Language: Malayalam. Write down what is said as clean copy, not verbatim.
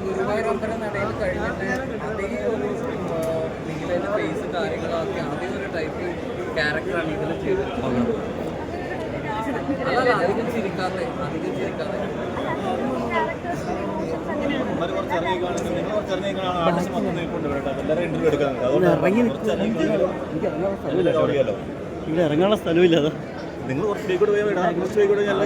ഗുരുവായൂരമ്പലം നടയിൽ കഴിഞ്ഞിട്ട് അതേ ഒരു നീലയുടെ ഫേസ് കാര്യങ്ങളൊക്കെ അതേ ഒരു ടൈപ്പ് ക്യാരക്ടറാണ് ഇതിൽ ചെയ്തിട്ടുള്ളത്. അതല്ല അധികം ചിരിക്കാതെ ഇവിടെ ഇറങ്ങാനുള്ള സ്ഥലമില്ല. നിങ്ങൾ കുറച്ച് പോയിക്കൂടെ പോയി കുറച്ച് പോയിക്കൂടെ എല്ലാ